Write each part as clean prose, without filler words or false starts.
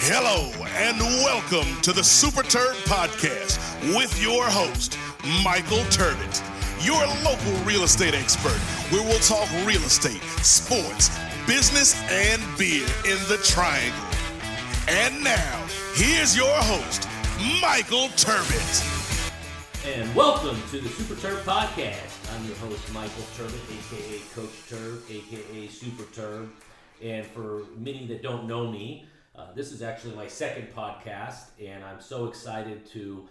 Hello and welcome to the Super Turd Podcast with your host, Michael Turbot, your local real estate expert, where we'll talk real estate, sports, business, and beer in the Triangle. And now, here's your host, Michael Turbot. And welcome to the Super Turd Podcast. I'm your host, Michael Turbot, a.k.a. Coach Turb, a.k.a. Super Turb. And for many that don't know me, this is actually my second podcast, and I'm so excited to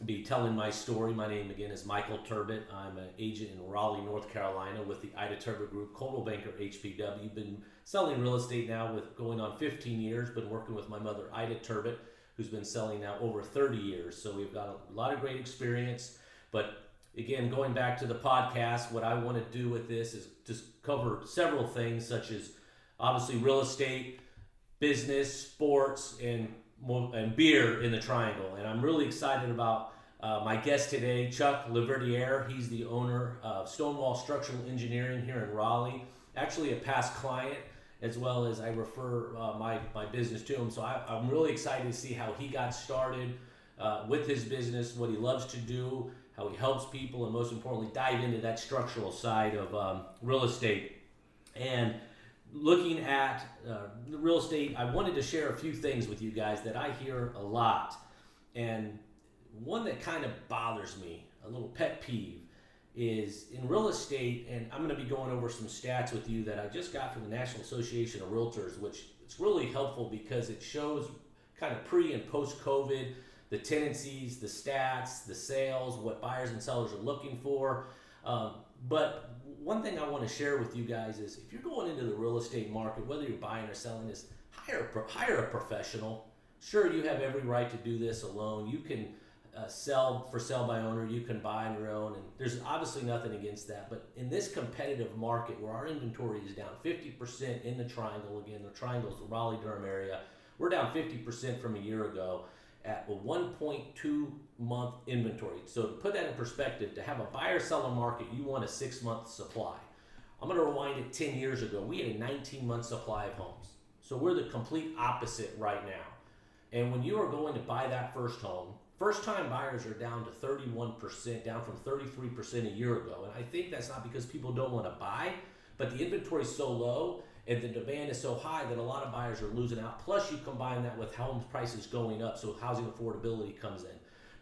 be telling my story. My name, again, is Michael Turbot. I'm an agent in Raleigh, North Carolina with the Ida Turbot Group, Coldwell Banker HPW. Been selling real estate now with going on 15 years. Been working with my mother, Ida Turbot, who's been selling now over 30 years. So we've got a lot of great experience. But again, going back to the podcast, what I want to do with this is just cover several things, such as obviously real estate, business, sports, and beer in the Triangle. And I'm really excited about my guest today, Chuck Laverdiere. He's the owner of Stonewall Structural Engineering here in Raleigh. Actually a past client, as well as I refer my business to him. So I'm really excited to see how he got started with his business, what he loves to do, how he helps people, and most importantly, dive into that structural side of real estate. And looking at the real estate, I wanted to share a few things with you guys that I hear a lot. And one that kind of bothers me, a little pet peeve, is in real estate, and I'm going to be going over some stats with you that I just got from the National Association of Realtors, which it's really helpful because it shows kind of pre and post-COVID, the tendencies, the stats, the sales, what buyers and sellers are looking for. But one thing I want to share with you guys is if you're going into the real estate market, whether you're buying or selling, is hire a professional. Sure, you have every right to do this alone. You can sell for sale by owner. You can buy on your own, and there's obviously nothing against that. But in this competitive market where our inventory is down 50% in the Triangle, again, the Triangle is the Raleigh-Durham area, we're down 50% from a year ago at a 1.2 month inventory. So to put that in perspective, to have a buyer-seller market, you want a 6-month supply. I'm going to rewind it 10 years ago. We had a 19-month supply of homes. So we're the complete opposite right now. And when you are going to buy that first home, first-time buyers are down to 31%, down from 33% a year ago. And I think that's not because people don't want to buy, but the inventory is so low and the demand is so high that a lot of buyers are losing out. Plus, you combine that with home prices going up, so housing affordability comes in.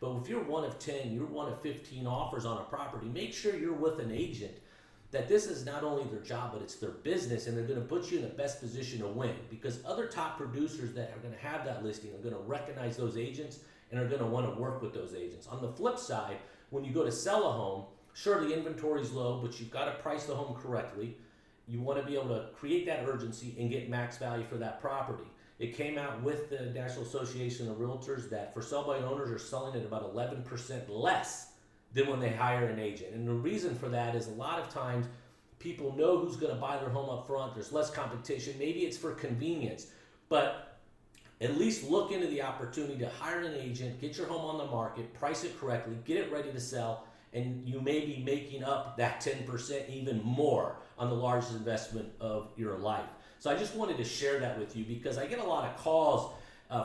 But if you're one of 10, you're one of 15 offers on a property, make sure you're with an agent that this is not only their job, but it's their business, and they're going to put you in the best position to win, because other top producers that are going to have that listing are going to recognize those agents and are going to want to work with those agents. On the flip side, when you go to sell a home, sure, the inventory is low, but you've got to price the home correctly. You want to be able to create that urgency and get max value for that property. It came out with the National Association of Realtors that for sell by owners are selling at about 11% less than when they hire an agent. And the reason for that is a lot of times people know who's going to buy their home up front. There's less competition. Maybe it's for convenience, but at least look into the opportunity to hire an agent, get your home on the market, price it correctly, get it ready to sell, and you may be making up that 10%, even more, on the largest investment of your life. So I just wanted to share that with you because I get a lot of calls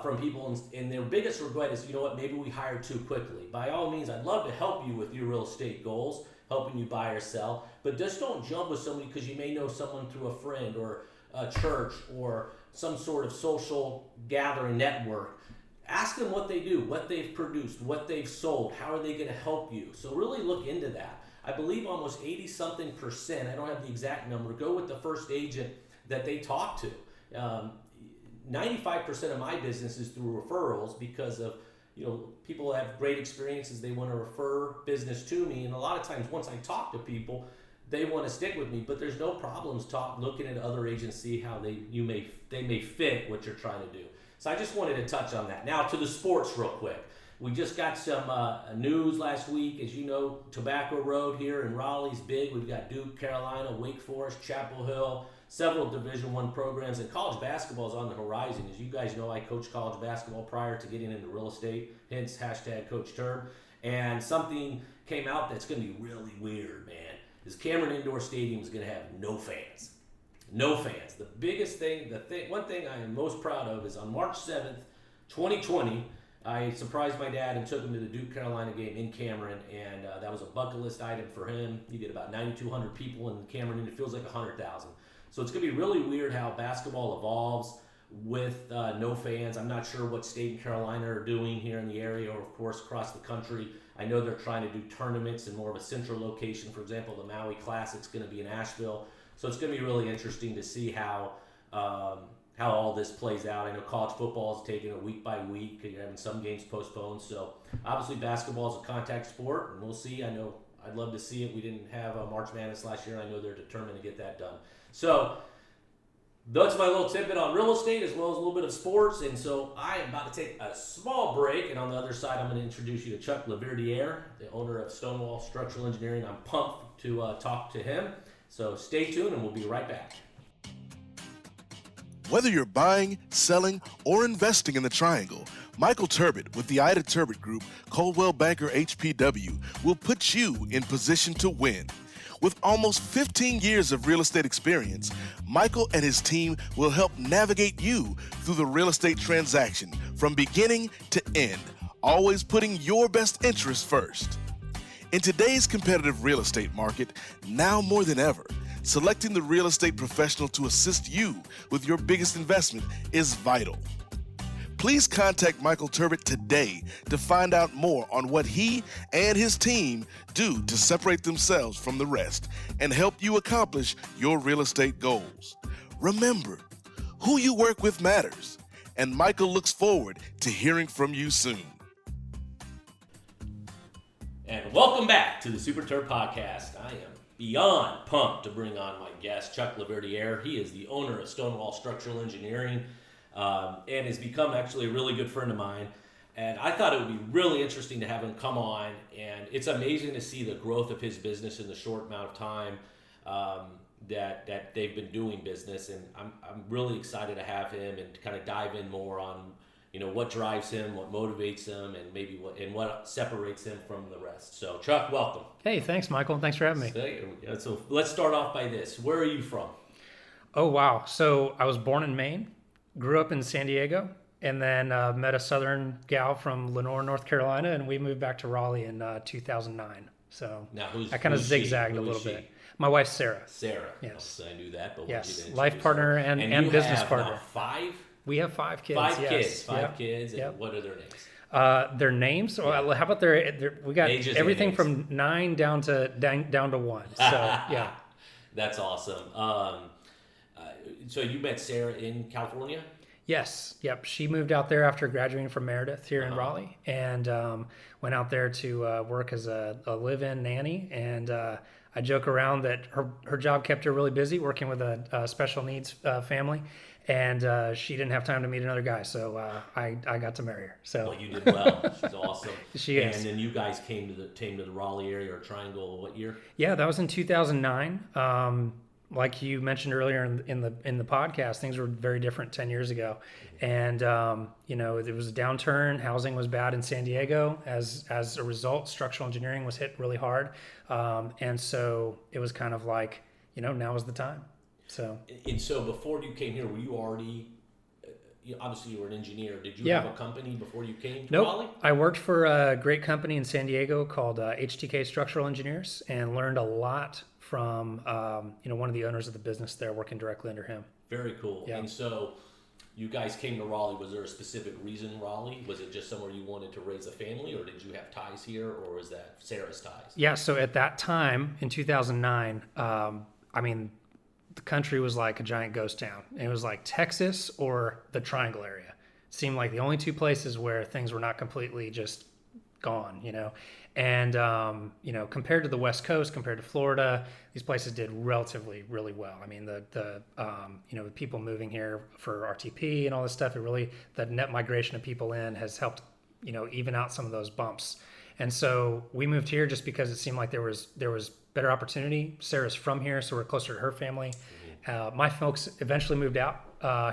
from people, and their biggest regret is, you know what, maybe we hired too quickly. By all means, I'd love to help you with your real estate goals, helping you buy or sell, but just don't jump with somebody because you may know someone through a friend or a church or some sort of social gathering network. Ask them what they do, what they've produced, what they've sold, how are they going to help you. So really look into that. I believe almost 80-something%, I don't have the exact number, go with the first agent that they talk to. 95% of my business is through referrals because of, people have great experiences. They want to refer business to me. And a lot of times once I talk to people, they want to stick with me, but there's no problems looking at other agents, see how they may fit what you're trying to do. So I just wanted to touch on that. Now to the sports real quick. We just got some news last week. As you know, Tobacco Road here in Raleigh's big. We've got Duke, Carolina, Wake Forest, Chapel Hill, several Division I programs, and college basketball is on the horizon. As you guys know, I coached college basketball prior to getting into real estate, hence hashtag Coach Turb. And something came out that's going to be really weird, man, is Cameron Indoor Stadium is going to have no fans. no fans. The biggest thing, one thing I am most proud of is on March 7th, 2020, I surprised my dad and took him to the Duke Carolina game in Cameron, and that was a bucket list item for him. He did about 9,200 people in Cameron, and it feels like 100,000. So it's going to be really weird how basketball evolves with no fans. I'm not sure what State and Carolina are doing here in the area, or of course across the country. I know they're trying to do tournaments in more of a central location. For example, the Maui Classic's going to be in Asheville. So it's going to be really interesting to see how all this plays out. I know college football is taking it week by week. You're having some games postponed. So obviously basketball is a contact sport, and we'll see. I know I'd love to see it. We didn't have March Madness last year, and I know they're determined to get that done. So that's my little tidbit on real estate, as well as a little bit of sports. And so I am about to take a small break, and on the other side, I'm going to introduce you to Chuck Laverdiere, the owner of Stonewall Structural Engineering. I'm pumped to talk to him. So stay tuned, and we'll be right back. Whether you're buying, selling, or investing in the Triangle, Michael Turbot with the Ida Turbot Group, Coldwell Banker HPW, will put you in position to win. With almost 15 years of real estate experience, Michael and his team will help navigate you through the real estate transaction from beginning to end, always putting your best interest first. In today's competitive real estate market, now more than ever, selecting the real estate professional to assist you with your biggest investment is vital. Please contact Michael Turbot today to find out more on what he and his team do to separate themselves from the rest and help you accomplish your real estate goals. Remember, who you work with matters, and Michael looks forward to hearing from you soon. And welcome back to the Super Turf Podcast. I am beyond pumped to bring on my guest, Chuck Laverdiere. He is the owner of Stonewall Structural Engineering. And has become actually a really good friend of mine. And I thought it would be really interesting to have him come on. And it's amazing to see the growth of his business in the short amount of time that they've been doing business. And I'm really excited to have him and to kind of dive in more on, what drives him, what motivates him, and maybe what separates him from the rest. So Chuck, welcome. Hey, thanks, Michael. Thanks for having me. So let's start off by this. Where are you from? Oh, wow. So I was born in Maine. Grew up in San Diego, and then met a Southern gal from Lenore, North Carolina, and we moved back to Raleigh in 2009. So now I kind of zigzagged a little bit. My wife's Sarah. Sarah. Yes. I knew that, but yes, life partner and business partner. Now 5? We have 5 kids. 5 yes. kids. 5 yep. kids. And yep. what are their names? Their names? Well, how about their? We got ages everything from 9 down to 1. So yeah. That's awesome. So you met Sarah in California? Yes. Yep. She moved out there after graduating from Meredith here in Raleigh, and went out there to work as a live-in nanny. And I joke around that her job kept her really busy working with a special needs family, and she didn't have time to meet another guy. So I got to marry her. So well, you did well. She's awesome. She is. And then you guys came to the Raleigh area or Triangle. What year? Yeah, that was in 2009. Like you mentioned earlier in the podcast, things were very different 10 years ago, and there was a downturn. Housing was bad in San Diego. As a result, structural engineering was hit really hard, and so it was kind of like, now is the time. So before you came here, were you already? Obviously, you were an engineer. Did you have a company before you came to Raleigh? I worked for a great company in San Diego called HTK Structural Engineers, and learned a lot from one of the owners of the business there, working directly under him. Very cool. Yeah. And so you guys came to Raleigh. Was there a specific reason Raleigh? Was it just somewhere you wanted to raise a family, or did you have ties here, or was that Sarah's ties? Yeah, so at that time in 2009, the country was like a giant ghost town. It was like Texas or the Triangle area. It seemed like the only 2 places where things were not completely just gone, And, compared to the West Coast, compared to Florida, these places did relatively really well. I mean, the people moving here for RTP and all this stuff, the net migration of people in has helped, even out some of those bumps. And so we moved here just because it seemed like there was better opportunity. Sarah's from here, so we're closer to her family. My folks eventually moved out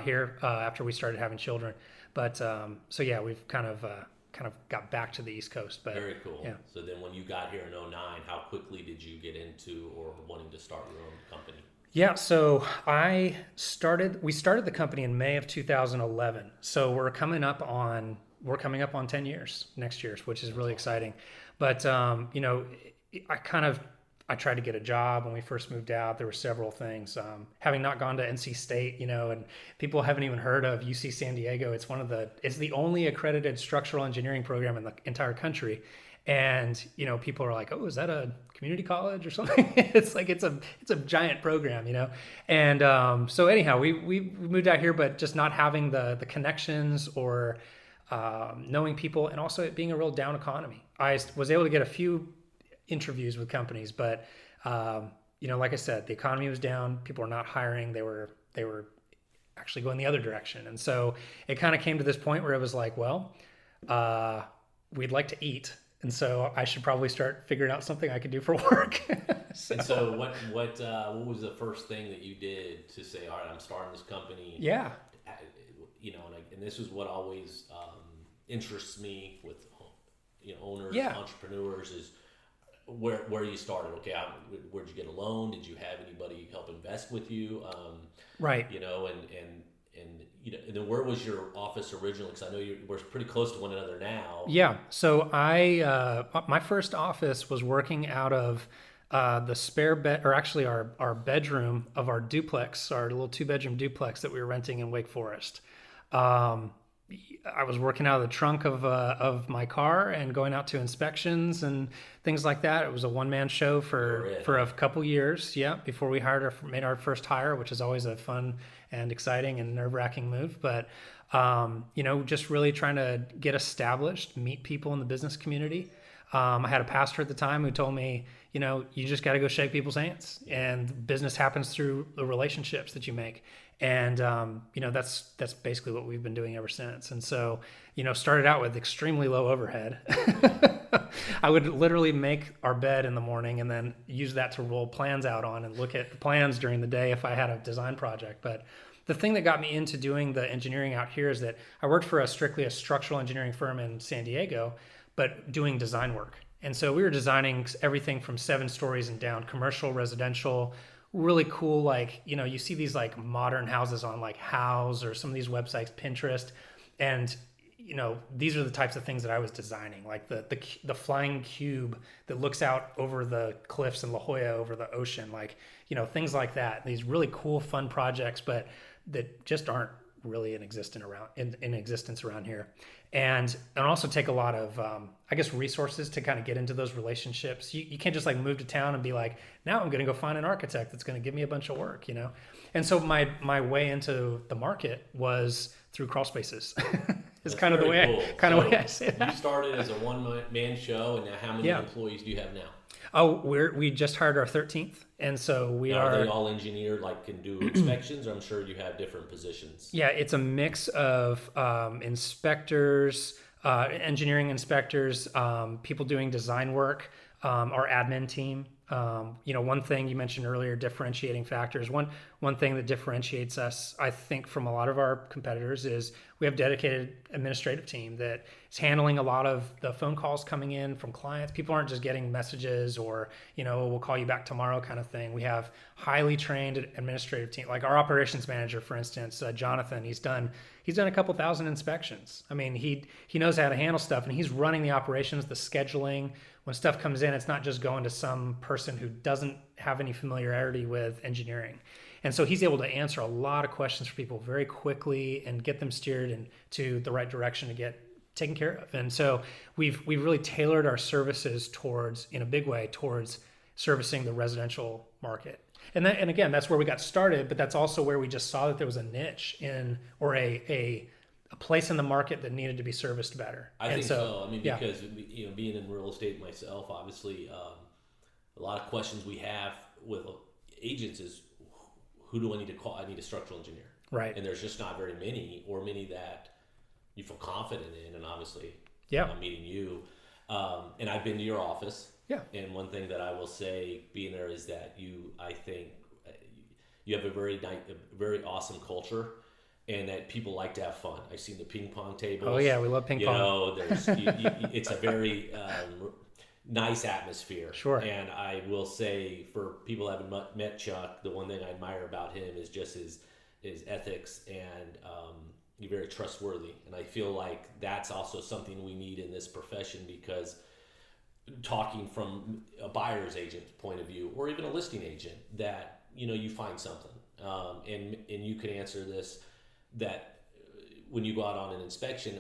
here after we started having children. But we've kind of got back to the East Coast. But very cool. Yeah. So then when you got here in 2009, how quickly did you get into or wanting to start your own company? Yeah, so we started the company in May of 2011. So we're coming up on 10 years next year, which is really exciting. But I tried to get a job when we first moved out. There were several things. Having not gone to NC State, and people haven't even heard of UC San Diego. It's the only accredited structural engineering program in the entire country. And people are like, "Oh, is that a community college or something?" It's like it's a giant program, And so anyhow, we moved out here, but just not having the connections or knowing people, and also it being a real down economy. I was able to get a few interviews with companies, but like I said, the economy was down. People were not hiring. They were actually going the other direction, and so it kind of came to this point where it was like, well, we'd like to eat. And so I should probably start figuring out something I could do for work. And so what was the first thing that you did to say, all right, I'm starting this company? Yeah. And this is what always interests me with owners, Yeah. entrepreneurs, is where you started. Okay, where'd you get a loan? Did you have anybody help invest with you? Right. And then where was your office originally? Because I know we're pretty close to one another now. Yeah. So my first office was working out of the spare bed, or actually our bedroom of our duplex, our little 2-bedroom duplex that we were renting in Wake Forest. I was working out of the trunk of my car and going out to inspections and things like that. It was a one-man show for a couple years, before we made our first hire, which is always a fun and exciting and nerve-wracking move. But just really trying to get established, meet people in the business community. I had a pastor at the time who told me, you just got to go shake people's hands, and business happens through the relationships that you make. And, that's basically what we've been doing ever since. And so, started out with extremely low overhead. I would literally make our bed in the morning and then use that to roll plans out on and look at the plans during the day if I had a design project. But the thing that got me into doing the engineering out here is that I worked for strictly a structural engineering firm in San Diego, but doing design work. And so we were designing everything from 7 stories and down, commercial, residential, really cool. You see these modern houses on Houzz or some of these websites, Pinterest. And, these are the types of things that I was designing, like the flying cube that looks out over the cliffs in La Jolla over the ocean, things like that. These really cool, fun projects, but that just aren't really in existence around here. And also take a lot of, resources to kind of get into those relationships. You can't just move to town and be like, now I'm going to go find an architect that's going to give me a bunch of work, And so my way into the market was through crawl spaces. It's kind of the way way I say that. You started as a one-man show, and now how many employees do you have now? Oh, we just hired our 13th, and so are they all engineered, can do inspections, or I'm sure you have different positions? Yeah, it's a mix of inspectors, engineering inspectors, people doing design work, our admin team. One thing you mentioned earlier, differentiating factors. One thing that differentiates us, I think, from a lot of our competitors is we have dedicated administrative team that is handling a lot of the phone calls coming in from clients. People aren't just getting messages or, we'll call you back tomorrow kind of thing. We have highly trained administrative team, like our operations manager, for instance, Jonathan. He's done a couple thousand inspections. I mean, he knows how to handle stuff, and he's running the operations, the scheduling. When stuff comes in, it's not just going to some person who doesn't have any familiarity with engineering. And so he's able to answer a lot of questions for people very quickly and get them steered into the right direction to get taken care of. And so we've really tailored our services in a big way towards servicing the residential market. And again, that's where we got started, but that's also where we just saw that there was a niche or a place in the market that needed to be serviced better. I think so. I mean, because being in real estate myself, obviously, a lot of questions we have with agents is, who do I need to call? I need a structural engineer, right? And there's just not very many, or many that you feel confident in. And obviously, I'm meeting you, and I've been to your office. Yeah. And one thing that I will say, being there, is that I think you have a very awesome culture. And that people like to have fun. I've seen the ping pong tables. Oh yeah, we love ping pong. There's it's a very nice atmosphere. Sure. And I will say, for people who haven't met Chuck, the one thing I admire about him is just his ethics, and he's very trustworthy. And I feel like that's also something we need in this profession, because talking from a buyer's agent's point of view, or even a listing agent, that you find something, and you can answer this, that when you go out on an inspection,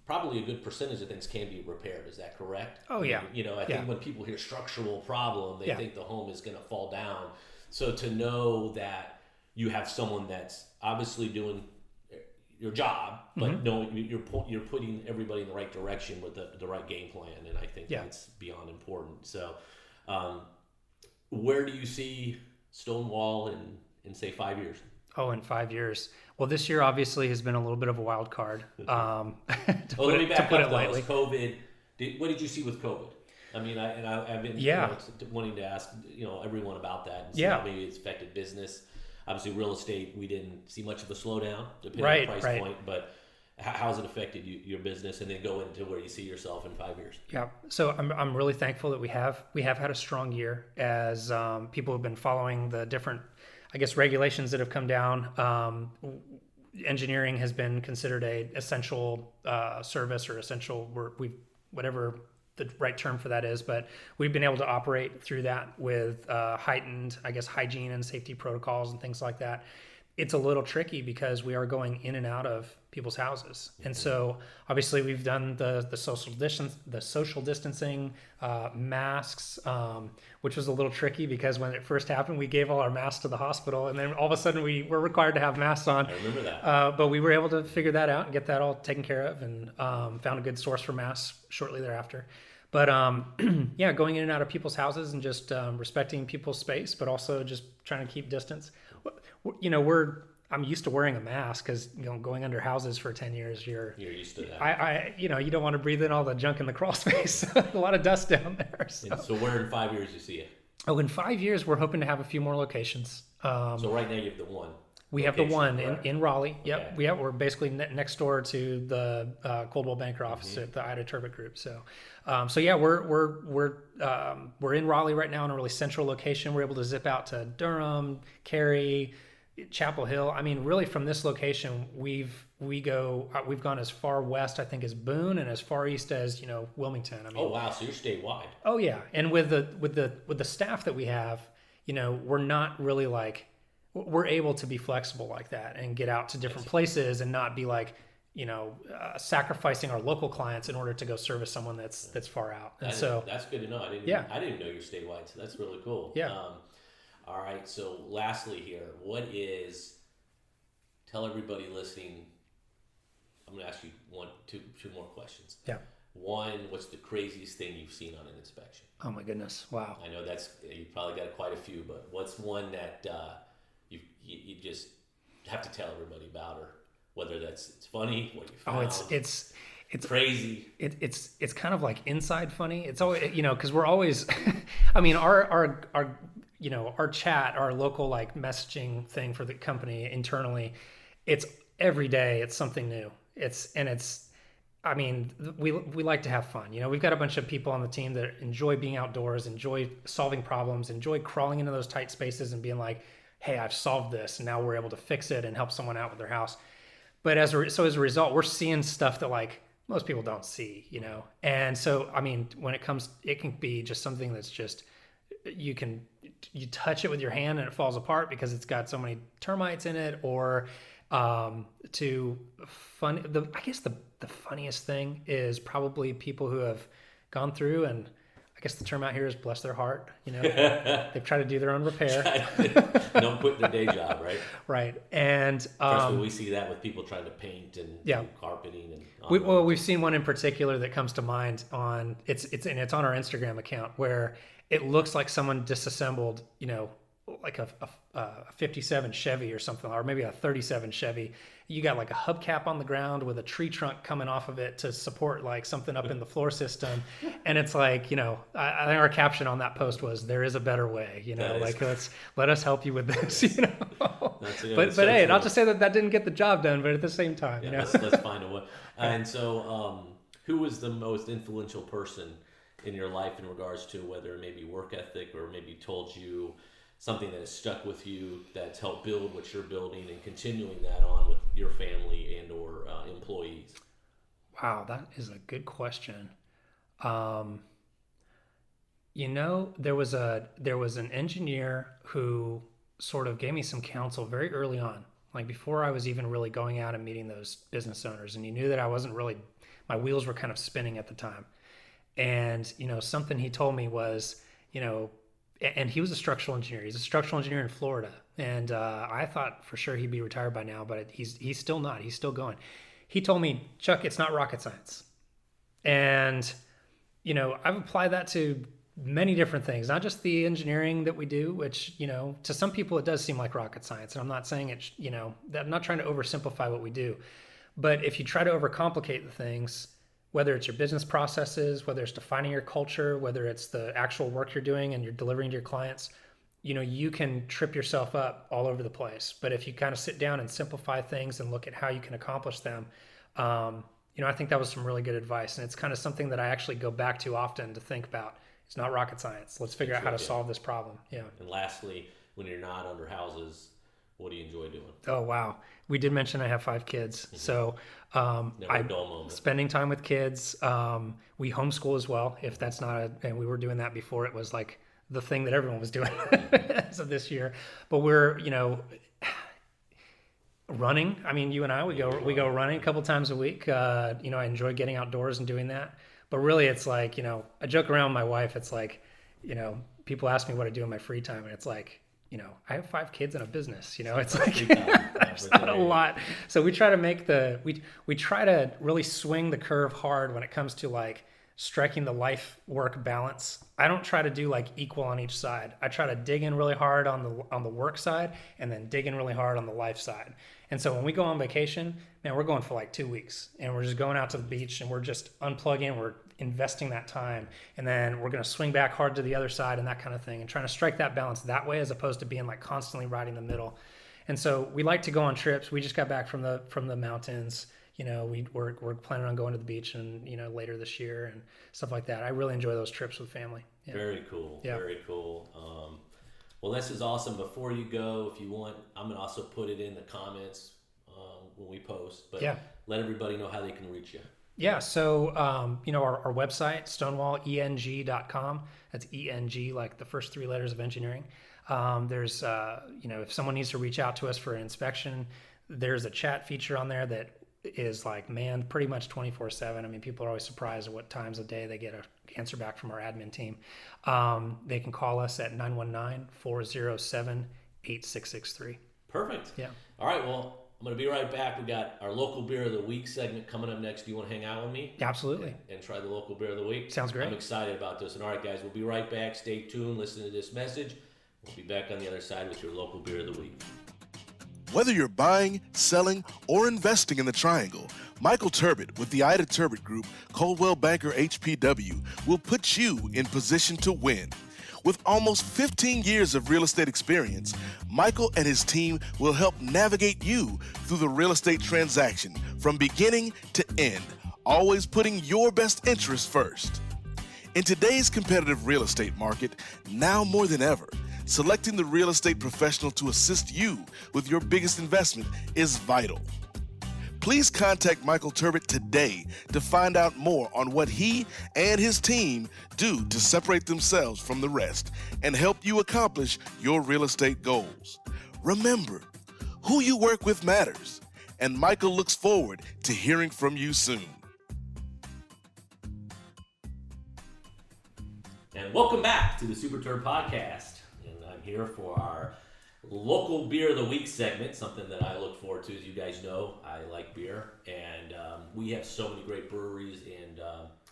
probably a good percentage of things can be repaired. Is that correct? Oh, yeah. I think when people hear structural problem, they Yeah. think the home is going to fall down. So to know that you have someone that's obviously doing your job, but knowing you're putting everybody in the right direction with the right game plan, and I think that's beyond important. So, where do you see Stonewall in say 5 years? Oh, in 5 years. Well, this year obviously has been a little bit of a wild card. Let me back up though. Is COVID? What did you see with COVID? I mean, I've been wanting to ask everyone about that and see how maybe it's affected business. Obviously, real estate, we didn't see much of a slowdown depending on the price point, but how has it affected your business? And then go into where you see yourself in 5 years. Yeah, so I'm really thankful that we have had a strong year, as people have been following the different, I guess, regulations that have come down. Engineering has been considered a essential service, or essential, whatever the right term for that is, but we've been able to operate through that with heightened, I guess, hygiene and safety protocols and things like that. It's a little tricky because we are going in and out of people's houses, and so obviously we've done the social distancing, masks, which was a little tricky because when it first happened, we gave all our masks to the hospital, and then all of a sudden we were required to have masks on. I remember that. But we were able to figure that out and get that all taken care of, and found a good source for masks shortly thereafter. But going in and out of people's houses and just respecting people's space, but also just trying to keep distance. I'm used to wearing a mask because going under houses for 10 years, you're used to that. You don't want to breathe in all the junk in the crawl space. A lot of dust down there. So where in 5 years you see it? Oh, in 5 years we're hoping to have a few more locations. So right now you have the one. We have the one in Raleigh. Yep. Okay. We're basically next door to the Coldwell Banker office at the Ida Turbot Group. So we're in Raleigh right now in a really central location. We're able to zip out to Durham, Cary, Chapel Hill. I mean, really from this location, we've gone as far west, I think, as Boone, and as far east as Wilmington. I mean, oh wow, so you're statewide. Oh yeah, and with the staff that we have, we're not really we're able to be flexible like that and get out to different places and not be sacrificing our local clients in order to go service someone that's far out. And that's good to know. I didn't know you're statewide, so that's really cool. Yeah. All right. So lastly here, tell everybody listening, I'm going to ask you two more questions. Yeah. One, what's the craziest thing you've seen on an inspection? Oh my goodness. Wow. I know you probably got quite a few, but what's one that you just have to tell everybody about, or whether it's funny, what you found? Oh, it's crazy. It's kind of like inside funny. It's always, because we're always, I mean, our chat, our local messaging thing for the company internally, it's every day it's something new. I mean, we like to have fun. We've got a bunch of people on the team that enjoy being outdoors, enjoy solving problems, enjoy crawling into those tight spaces and being like, hey, I've solved this, and now we're able to fix it and help someone out with their house. But as a result, we're seeing stuff that most people don't see, And so, I mean, when it can be just something that's just, you touch it with your hand and it falls apart because it's got so many termites in it, or I guess the funniest thing is probably people who have gone through, and I guess the term out here is bless their heart. They've tried to do their own repair. Don't quit their day job, right? Right. And Trust me, we see that with people trying to paint and do carpeting and. We've seen one in particular that comes to mind it's on our Instagram account, where it looks like someone disassembled, like a 57 Chevy or something, or maybe a 37 Chevy. You got a hubcap on the ground with a tree trunk coming off of it to support something up in the floor system. And it's I think our caption on that post was, there is a better way, let us help you with this, But hey, not to say that didn't get the job done, but at the same time, let's find a way. And so, who was the most influential person in your life in regards to whether it may be work ethic or maybe told you something that has stuck with you that's helped build what you're building and continuing that on with your family and or employees? Wow, that is a good question. There was an engineer who sort of gave me some counsel very early on, like before I was even really going out and meeting those business owners. And he knew that I wasn't really, my wheels were kind of spinning at the time. And, something he told me was, and he was a structural engineer. He's a structural engineer in Florida. And I thought for sure he'd be retired by now, but he's still not. He's still going. He told me, Chuck, it's not rocket science. And, I've applied that to many different things, not just the engineering that we do, which, to some people it does seem like rocket science. And I'm not saying it, I'm not trying to oversimplify what we do. But if you try to overcomplicate the things, whether it's your business processes, whether it's defining your culture, whether it's the actual work you're doing and you're delivering to your clients, you can trip yourself up all over the place. But if you kind of sit down and simplify things and look at how you can accomplish them, I think that was some really good advice. And it's kind of something that I actually go back to often to think about. It's not rocket science. Let's figure out how to solve this problem. Yeah. And lastly, when you're not under houses, what do you enjoy doing? Oh, wow. We did mention I have 5 kids. Mm-hmm. So spending time with kids. We homeschool as well, if that's not and we were doing that before. It was like the thing that everyone was doing as of this year. But we're, running. I mean, you and I, we go running a couple times a week. I enjoy getting outdoors and doing that. But really, it's like, I joke around with my wife. It's like, people ask me what I do in my free time, and it's like, I have 5 kids and a business. It's like there's not a lot. So we try to make we try to really swing the curve hard when it comes to like striking the life work balance. I don't try to do like equal on each side. I try to dig in really hard on the work side and then dig in really hard on the life side. And so when we go on vacation, man, we're going for like 2 weeks and we're just going out to the beach and we're just unplugging, we're investing that time, and then we're going to swing back hard to the other side and that kind of thing, and trying to strike that balance that way as opposed to being like constantly riding the middle. And so we like to go on trips. We just got back from the mountains. We're planning on going to the beach and later this year and stuff like that. I really enjoy those trips with family. Yeah. Very cool. Yeah. Very cool. Well, this is awesome. Before you go, if you want, I'm going to also put it in the comments when we post, but let everybody know how they can reach you. Yeah. So, our website, stonewalleng.com, that's ENG, like the first 3 letters of engineering. There's, if someone needs to reach out to us for an inspection, there's a chat feature on there that is like manned pretty much 24/7. I mean, people are always surprised at what times of day they get an answer back from our admin team. They can call us at 919-407-8663. Perfect. Yeah. All right. Well, I'm going to be right back. We got our local beer of the week segment coming up next. Do you want to hang out with me? Absolutely. And try the local beer of the week? Sounds great. I'm excited about this. And all right, guys, we'll be right back. Stay tuned. Listen to this message. We'll be back on the other side with your local beer of the week. Whether you're buying, selling, or investing in the Triangle, Michael Turbot with the Ida Turbot Group, Coldwell Banker HPW, will put you in position to win. With almost 15 years of real estate experience, Michael and his team will help navigate you through the real estate transaction from beginning to end, always putting your best interest first. In today's competitive real estate market, now more than ever, selecting the real estate professional to assist you with your biggest investment is vital. Please contact Michael Turbot today to find out more on what he and his team do to separate themselves from the rest and help you accomplish your real estate goals. Remember, who you work with matters, and Michael looks forward to hearing from you soon. And welcome back to the Super Turd Podcast. And I'm here for our local beer of the week segment, something that I look forward to. As you guys know, I like beer, and we have so many great breweries and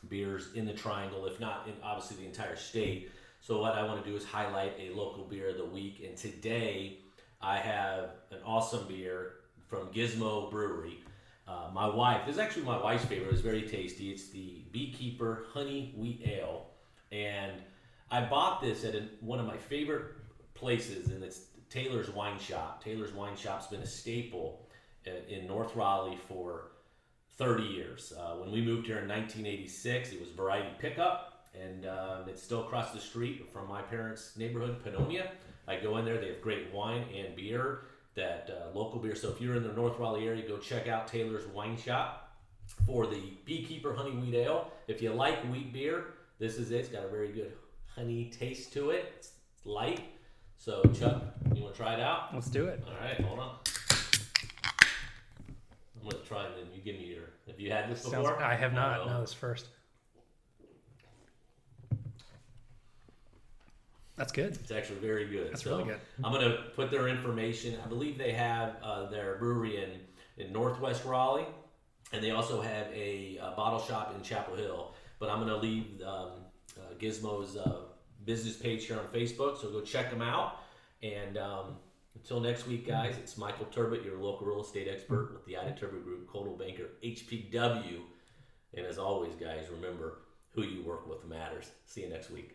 beers in the Triangle, if not in obviously the entire state. So what I want to do is highlight a local beer of the week, and today I have an awesome beer from Gizmo Brewery. My wife, this is actually my wife's favorite. It's very tasty. It's the Beekeeper Honey Wheat Ale, and I bought this at one of my favorite places, and it's Taylor's Wine Shop. Taylor's Wine Shop's been a staple in North Raleigh for 30 years. When we moved here in 1986, it was variety pickup, and it's still across the street from my parents' neighborhood, Pannonia. I go in there. They have great wine and beer, that local beer. So if you're in the North Raleigh area, go check out Taylor's Wine Shop for the Beekeeper Honey Wheat Ale. If you like wheat beer, this is it. It's got a very good honey taste to it. It's light. So Chuck, you want to try it out? Let's do it. All right, hold on. I'm going to try and then you give me your... Have you had this before? I have not. No, this first. That's good. It's actually very good. That's really good. I'm going to put their information. I believe they have their brewery in Northwest Raleigh, and they also have a bottle shop in Chapel Hill. But I'm going to leave Gizmo's business page here on Facebook, so go check them out. And until next week, guys, it's Michael Turbot, your local real estate expert with the Ida Turbot Group, Coldwell Banker, HPW. And as always, guys, remember, who you work with matters. See you next week.